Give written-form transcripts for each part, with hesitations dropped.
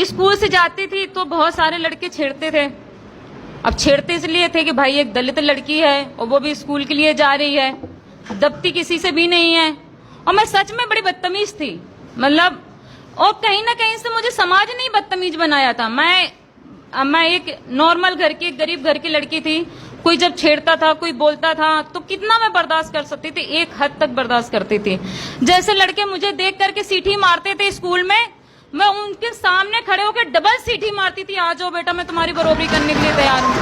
School से जाती थी तो बहुत सारे लड़के छेड़ते थे। अब छेड़ते इसलिए थे कि भाई एक दलित लड़की है और वो भी स्कूल के लिए जा रही है, दबती किसी से भी नहीं है। और मैं सच में बड़ी बदतमीज थी, मतलब, और कहीं ना कहीं से मुझे समाज ने बदतमीज बनाया था। मैं एक नॉर्मल घर की, गरीब घर की लड़की थी। कोई जब छेड़ता था, कोई बोलता था तो कितना मैं बर्दाश्त कर सकती थी, एक हद तक बर्दाश्त करती थी। जैसे लड़के मुझे देख करके सीटी मारते थे स्कूल में, मैं उनके सामने खड़े होकर डबल सीटी मारती थी, आ जाओ बेटा, मैं तुम्हारी बरोबरी करने के लिए तैयार हूं।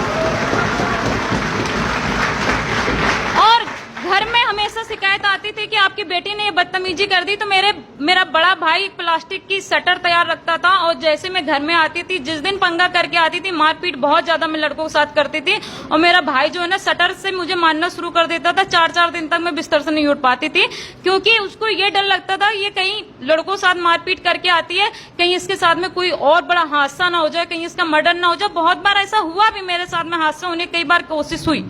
और घर में हमेशा शिकायत आती थी कि आपकी बेटी ने ये बदतमीजी कर दी। तो मेरा बड़ा भाई प्लास्टिक की शटर तैयार रखता था, और जैसे मैं घर में आती थी, जिस दिन पंगा करके आती थी, मारपीट बहुत ज्यादा मैं लड़कों के साथ करती थी। और मेरा भाई जो है ना, शटर से मुझे मारना शुरू कर देता था। 4-4 दिन तक मैं बिस्तर से नहीं उठ पाती थी, क्योंकि उसको ये डर लगता था ये कहीं लड़कों के साथ मारपीट करके आती है, कहीं इसके साथ में कोई और बड़ा हादसा ना हो जाए, कहीं इसका मर्डर ना हो जाए। बहुत बार ऐसा हुआ भी मेरे साथ में, हादसा होने कई बार कोशिश हुई।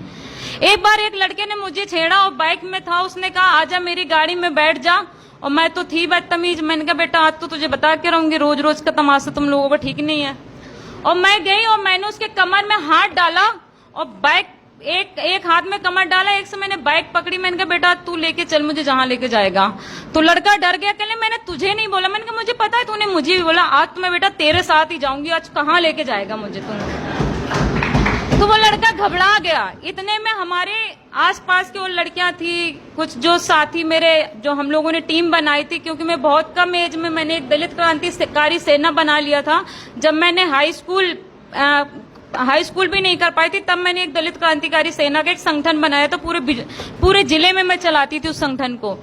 एक बार एक लड़के ने मुझे छेड़ा और बाइक में था, उसने कहा आजा मेरी गाड़ी में बैठ जा। और मैं तो थी बदतमीज, मैंने कहा बेटा आज तो तुझे बता के रहूंगी, रोज रोज का तमाशा तुम लोगों का ठीक नहीं है। और मैं गई और मैंने उसके कमर में हाथ डाला और बाइक एक हाथ में कमर डाला, एक से मैंने बाइक पकड़ी। मैंने कहा बेटा तू लेके चल मुझे जहां लेके जाएगा। तो लड़का डर गया, कहने मैंने तुझे नहीं बोला। मैंने कहा मुझे पता है तूने मुझे भी बोला, आज तो मैं बेटा तेरे साथ ही जाऊंगी, आज कहाँ लेके जाएगा मुझे तुम। तो वो लड़का घबरा गया। इतने में हमारे आसपास की और लड़कियां थी, कुछ जो साथी मेरे, जो हम लोगों ने टीम बनाई थी, क्योंकि मैं बहुत कम एज में मैंने एक दलित क्रांतिकारी सेना बना लिया था। जब मैंने हाई स्कूल भी नहीं कर पाई थी, तब मैंने एक दलित क्रांतिकारी सेना का एक संगठन बनाया था। पूरे जिले में मैं चलाती थी उस संगठन को।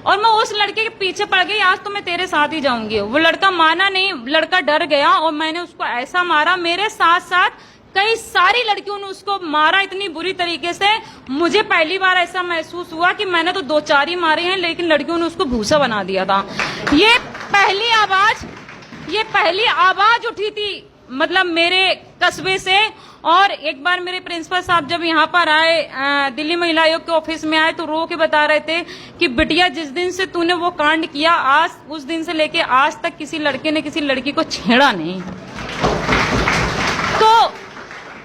और मैं उस लड़के के पीछे पड़ गई, आज तो मैं तेरे साथ ही जाऊंगी। वो लड़का माना नहीं, लड़का डर गया और मैंने उसको ऐसा मारा। मेरे साथ साथ कई सारी लड़कियों ने उसको मारा इतनी बुरी तरीके से। मुझे पहली बार ऐसा महसूस हुआ कि मैंने तो 2-4 ही मारे हैं, लेकिन लड़कियों ने उसको भूसा बना दिया था। ये पहली आवाज उठी थी, मतलब मेरे कस्बे से। और एक बार मेरे प्रिंसिपल साहब जब यहाँ पर आए, दिल्ली महिला आयोग के ऑफिस में आए, तो रो के बता रहे थे कि बिटिया जिस दिन से तूने वो कांड किया, आज उस दिन से लेके आज तक किसी लड़के ने किसी लड़की को छेड़ा नहीं। तो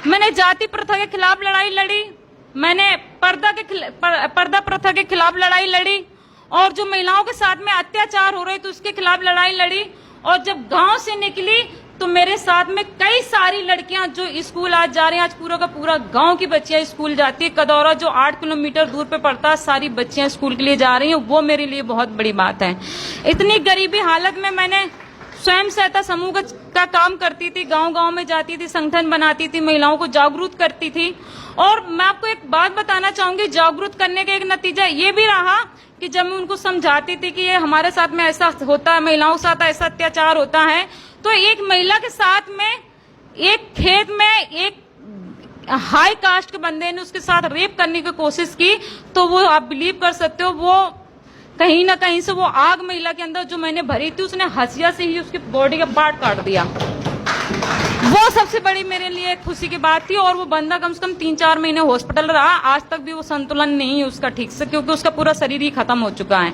मैंने जाति प्रथा के खिलाफ लड़ाई लड़ी, मैंने पर्दा प्रथा के खिलाफ लड़ाई लड़ी, और जो महिलाओं के साथ में अत्याचार हो रहे थे उसके खिलाफ लड़ाई लड़ी। और जब गांव से निकली तो मेरे साथ में कई सारी लड़कियां जो स्कूल आज जा रही हैं, आज पूरा का पूरा गांव की बच्चियां स्कूल जाती है। कदौरा जो 8 किलोमीटर दूर पे पड़ता है, सारी बच्चियां स्कूल के लिए जा रही हैं। वो मेरे लिए बहुत बड़ी बात है। इतनी गरीबी हालत में मैंने स्वयं सहायता समूह का काम करती थी, गांव-गांव में जाती थी, संगठन बनाती थी, महिलाओं को जागरूक करती थी। और मैं आपको एक बात बताना चाहूंगी, जागरूक करने का एक नतीजा ये भी रहा कि जब मैं उनको समझाती थी कि ये हमारे साथ में ऐसा होता है, महिलाओं के साथ ऐसा अत्याचार होता है, तो एक महिला के साथ में एक खेत में एक हाई कास्ट के बंदे ने उसके साथ रेप करने की कोशिश की। तो वो आप बिलीव कर सकते हो, वो कहीं ना कहीं से वो आग महिला के अंदर जो मैंने भरी थी, उसने हंसिया से ही उसकी बॉडी का पार्ट काट दिया। वो सबसे बड़ी मेरे लिए खुशी की बात थी। और वो बंदा कम से कम 3-4 महीने हॉस्पिटल रहा, आज तक भी वो संतुलन नहीं है उसका ठीक से, क्योंकि उसका पूरा शरीर ही खत्म हो चुका है।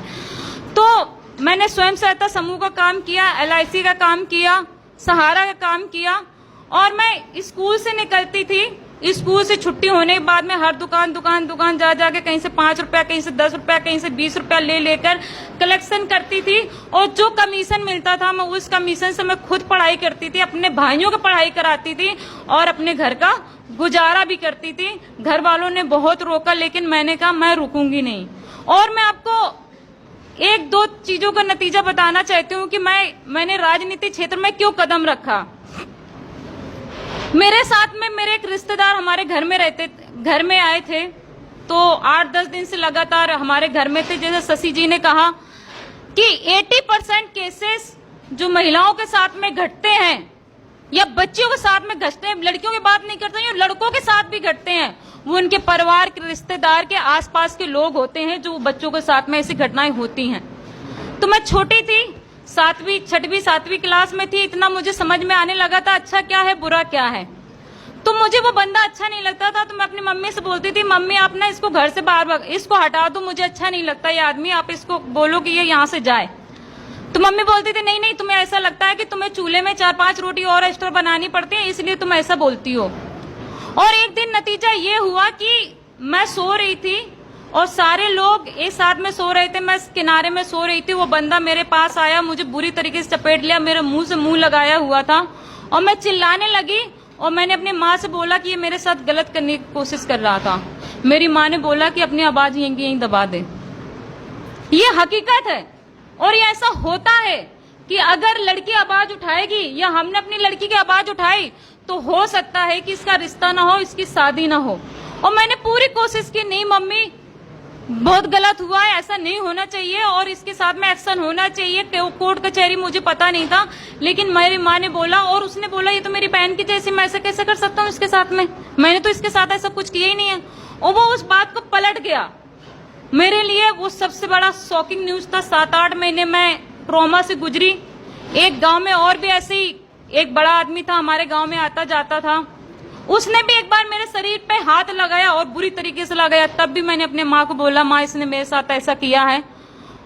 तो मैंने स्वयं सहायता समूह का काम किया, LIC का काम किया, सहारा का काम किया। और मैं स्कूल से निकलती थी, स्कूल से छुट्टी होने के बाद में हर दुकान जा जाके कहीं से 5 रुपया, कहीं से 10 रुपया, कहीं से 20 रुपया ले लेकर कलेक्शन करती थी। और जो कमीशन मिलता था, मैं उस कमीशन से मैं खुद पढ़ाई करती थी, अपने भाइयों को पढ़ाई कराती थी और अपने घर का गुजारा भी करती थी। घर वालों ने बहुत रोका, लेकिन मैंने कहा मैं रुकूंगी नहीं। और मैं आपको 1-2 चीजों का नतीजा बताना चाहती हूँ कि मैंने राजनीतिक क्षेत्र में क्यों कदम रखा। मेरे साथ में मेरे एक रिश्तेदार हमारे घर में आए थे, तो 8-10 दिन से लगातार हमारे घर में थे। जैसे शशि जी ने कहा कि 80% केसेस जो महिलाओं के साथ में घटते हैं या बच्चियों के साथ में घटते हैं, लड़कियों की बात नहीं करते हैं, लड़कों के साथ भी घटते हैं, वो उनके परिवार के रिश्तेदार के आसपास के लोग होते हैं जो बच्चों के साथ में ऐसी घटनाएं होती हैं। तो मैं छोटी थी, 6वीं 7वीं क्लास में थी, इतना मुझे समझ में आने लगा था अच्छा क्या है बुरा क्या है। तो मुझे वो बंदा अच्छा नहीं लगता था, तो मैं अपनी मम्मी से बोलती थी मम्मी आप ना इसको घर से बाहर इसको हटा दो, मुझे अच्छा नहीं लगता ये आदमी, आप इसको बोलो कि ये यहाँ से जाए। तो मम्मी बोलती थी नहीं नहीं, तुम्हें ऐसा लगता है कि तुम्हें चूल्हे में 4-5 रोटी और एक्स्ट्रा बनानी पड़ती है, इसलिए तुम ऐसा बोलती हो। और एक दिन नतीजा ये हुआ कि मैं सो रही थी और सारे लोग एक साथ में सो रहे थे, मैं किनारे में सो रही थी। वो बंदा मेरे पास आया, मुझे बुरी तरीके से चपेट लिया, मेरे मुंह से मुंह लगाया हुआ था और मैं चिल्लाने लगी। और मैंने अपनी माँ से बोला कि ये मेरे साथ गलत करने की कोशिश कर रहा था। मेरी माँ ने बोला कि अपनी आवाज यहीं दबा दे। ये हकीकत है और ये ऐसा होता है कि अगर लड़की आवाज उठाएगी या हमने अपनी लड़की की आवाज उठाई तो हो सकता है कि इसका रिश्ता ना हो, इसकी शादी ना हो। और मैंने पूरी कोशिश की, नहीं मम्मी बहुत गलत हुआ है, ऐसा नहीं होना चाहिए और इसके साथ में एक्शन होना चाहिए। कोर्ट कचहरी मुझे पता नहीं था, लेकिन मेरी माँ ने बोला और उसने बोला ये तो मेरी बहन की जैसी, मैं ऐसा कैसे कर सकता हूँ इसके साथ में, मैंने तो इसके साथ ऐसा कुछ किया ही नहीं है। और वो उस बात को पलट गया। मेरे लिए वो सबसे बड़ा शॉकिंग न्यूज था। 7-8 महीने मैं ट्रॉमा से गुजरी। एक गांव में और भी ऐसे ही एक बड़ा आदमी था, हमारे गांव में आता जाता था, उसने भी एक बार मेरे शरीर पे हाथ लगाया और बुरी तरीके से लगाया। तब भी मैंने अपने माँ को बोला माँ इसने मेरे साथ ऐसा किया है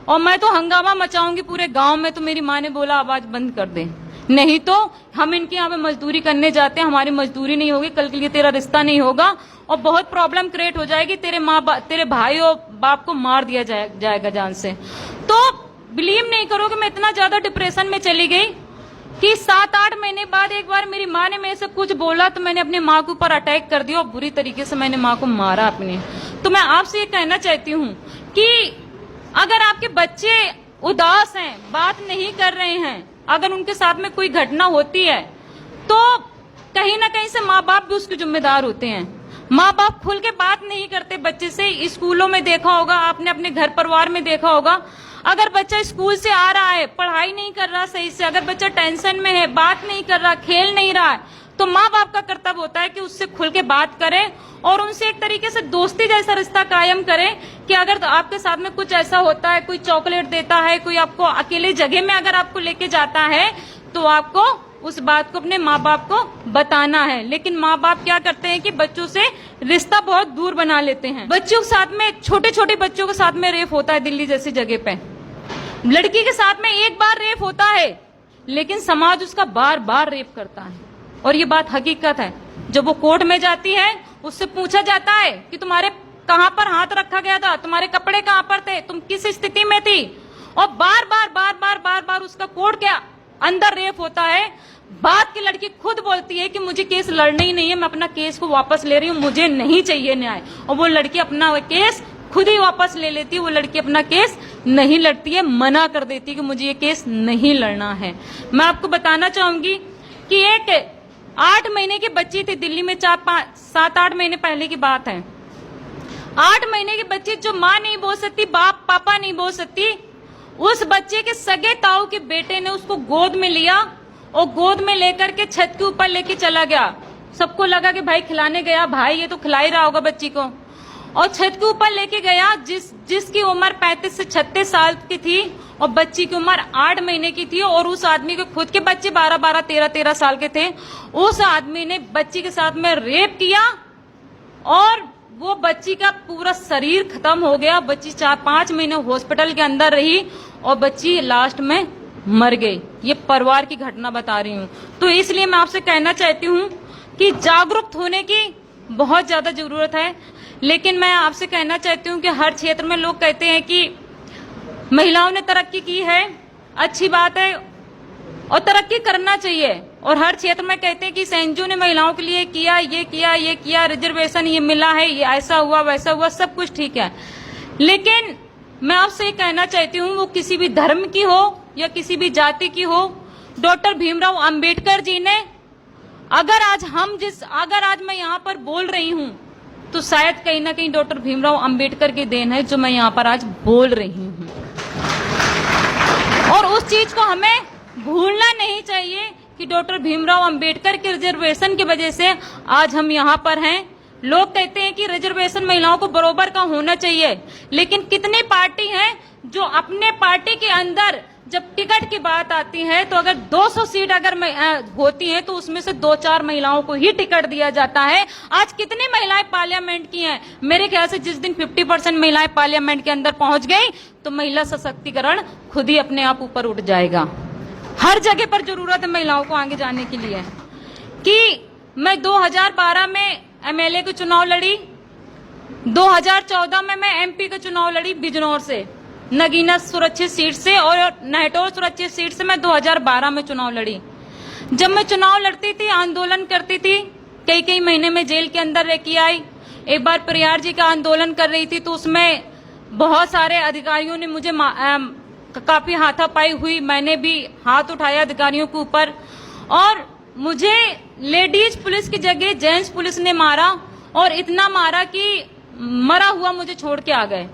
और मैं तो हंगामा मचाऊंगी पूरे गांव में। तो मेरी माँ ने बोला आवाज बंद कर दे, नहीं तो हम इनके यहाँ पे मजदूरी करने जाते हैं, हमारी मजदूरी नहीं होगी, कल के लिए तेरा रिश्ता नहीं होगा और बहुत प्रॉब्लम क्रिएट हो जाएगी, तेरे भाई और बाप को मार दिया जाएगा जान से। तो बिलीव नहीं करोगे मैं इतना ज्यादा डिप्रेशन में चली गई कि 7-8 महीने बाद एक बार मेरी माँ ने मेरे से कुछ बोला तो मैंने अपनी माँ के ऊपर अटैक कर दिया और बुरी तरीके से मैंने माँ को मारा अपने। तो मैं आपसे ये कहना चाहती हूँ कि अगर आपके बच्चे उदास हैं, बात नहीं कर रहे हैं, अगर उनके साथ में कोई घटना होती है तो कहीं ना कहीं से माँ बाप भी उसके जिम्मेदार होते हैं। माँ बाप खुल के बात नहीं करते बच्चे से। स्कूलों में देखा होगा आपने, अपने घर परिवार में देखा होगा, अगर बच्चा स्कूल से आ रहा है, पढ़ाई नहीं कर रहा सही से, अगर बच्चा टेंशन में है, बात नहीं कर रहा, खेल नहीं रहा है, तो माँ बाप का कर्तव्य होता है कि उससे खुल के बात करें और उनसे एक तरीके से दोस्ती जैसा रिश्ता कायम करें कि अगर आपके साथ में कुछ ऐसा होता है, कोई चॉकलेट देता है, कोई आपको अकेले जगह में अगर आपको लेके जाता है तो आपको उस बात को अपने माँ बाप को बताना है। लेकिन माँ बाप क्या करते हैं कि बच्चों से रिश्ता बहुत दूर बना लेते हैं। बच्चों के साथ में, छोटे छोटे बच्चों के साथ में रेप होता है दिल्ली जैसी जगह पे। लड़की के साथ में एक बार रेप होता है लेकिन समाज उसका बार बार रेप करता है और ये बात हकीकत है। जब वो कोर्ट में जाती है उससे पूछा जाता है कि तुम्हारे कहां पर हाथ रखा गया था, तुम्हारे कपड़े कहां पर थे, तुम किस स्थिति में थी, और बार बार उसका कोर्ट के अंदर रेप होता है। बात की लड़की खुद बोलती है कि मुझे केस लड़ना ही नहीं है, मैं अपना केस को वापस ले रही हूँ, मुझे नहीं चाहिए न्याय। और वो लड़की अपना केस खुद ही वापस ले लेती है। वो लड़की अपना केस नहीं लड़ती है, मना कर देती है कि मुझे ये केस नहीं लड़ना है। मैं आपको बताना चाहूंगी कि एक 8 महीने की बच्ची थी दिल्ली में, 7-8 महीने पहले की बात है। 8 महीने की बच्ची जो माँ नहीं बोल सकती, बाप पापा नहीं बोल सकती, उस बच्चे के सगे ताऊ के बेटे ने उसको गोद में लिया और गोद में लेकर के छत के ऊपर लेके चला गया। सबको लगा कि भाई खिलाने गया, भाई ये तो खिला ही रहा होगा बच्ची को, और छत के ऊपर लेके गया। जिसकी उम्र 35 से 36 साल की थी और बच्ची की उम्र 8 महीने की थी और उस आदमी के खुद के बच्चे 12-12, 13-13 साल के थे। उस आदमी ने बच्ची के साथ में रेप किया और वो बच्ची का पूरा शरीर खत्म हो गया। बच्ची 4-5 महीने हॉस्पिटल के अंदर रही और बच्ची लास्ट में मर गई। ये परिवार की घटना बता रही हूँ। तो इसलिए मैं आपसे कहना चाहती हूँ कि जागरूक होने की बहुत ज्यादा जरूरत है। लेकिन मैं आपसे कहना चाहती हूँ कि हर क्षेत्र में लोग कहते हैं कि महिलाओं ने तरक्की की है, अच्छी बात है और तरक्की करना चाहिए, और हर क्षेत्र में कहते हैं कि एनजीओ ने महिलाओं के लिए किया, ये किया, रिजर्वेशन ये मिला है, ये ऐसा हुआ वैसा हुआ, सब कुछ ठीक है। लेकिन मैं आपसे ये कहना चाहती हूँ, वो किसी भी धर्म की हो या किसी भी जाति की हो, डॉक्टर भीमराव अंबेडकर जी ने, अगर आज मैं यहाँ पर बोल रही हूँ तो शायद कहीं ना कहीं डॉक्टर भीमराव अंबेडकर की देन है जो मैं यहाँ पर आज बोल रही हूँ। और उस चीज को हमें भूलना नहीं चाहिए कि डॉक्टर भीमराव अंबेडकर के रिजर्वेशन की वजह से आज हम यहाँ पर हैं। लोग कहते हैं कि रिजर्वेशन महिलाओं को बराबर का होना चाहिए, लेकिन कितनी पार्टी हैं जो अपने पार्टी के अंदर जब टिकट की बात आती है तो अगर 200 सीट अगर होती है तो उसमें से 2-4 महिलाओं को ही टिकट दिया जाता है। आज कितनी महिलाएं पार्लियामेंट की हैं? मेरे ख्याल से जिस दिन 50% महिलाएं पार्लियामेंट के अंदर पहुंच गई तो महिला सशक्तिकरण खुद ही अपने आप ऊपर उठ जाएगा। हर जगह पर जरूरत है महिलाओं को आगे जाने के लिए। कि मैं 2012 में एमएलए के चुनाव लड़ी, 2014 में मैं एमपी का चुनाव लड़ी बिजनौर से, नगीना सुरक्षित सीट से, और नहटौर सुरक्षित सीट से मैं 2012 में चुनाव लड़ी। जब मैं चुनाव लड़ती थी, आंदोलन करती थी, कई कई महीने में जेल के अंदर रह के आई। एक बार परियार जी का आंदोलन कर रही थी तो उसमें बहुत सारे अधिकारियों ने मुझे काफी हाथापाई हुई, मैंने भी हाथ उठाया अधिकारियों के ऊपर, और मुझे लेडीज पुलिस की जगह जेंट्स पुलिस ने मारा, और इतना मारा कि मरा हुआ मुझे छोड़ के आ गए।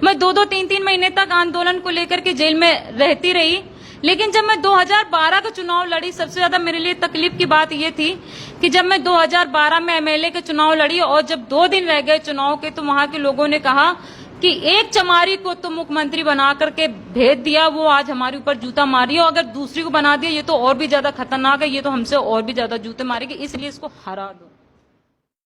मैं 2-2, 3-3 महीने तक आंदोलन को लेकर के जेल में रहती रही। लेकिन जब मैं 2012 का चुनाव लड़ी, सबसे ज्यादा मेरे लिए तकलीफ की बात यह थी कि जब मैं 2012 में एमएलए के चुनाव लड़ी और जब 2 दिन रह गए चुनाव के, तो वहां के लोगों ने कहा कि एक चमारी को तो मुख्यमंत्री बना करके भेज दिया, वो आज हमारे ऊपर जूता मारी, और अगर दूसरी को बना दिया ये तो और भी ज्यादा खतरनाक है, ये तो हमसे और भी ज्यादा जूते मारेगी, इसलिए इसको हरा दो।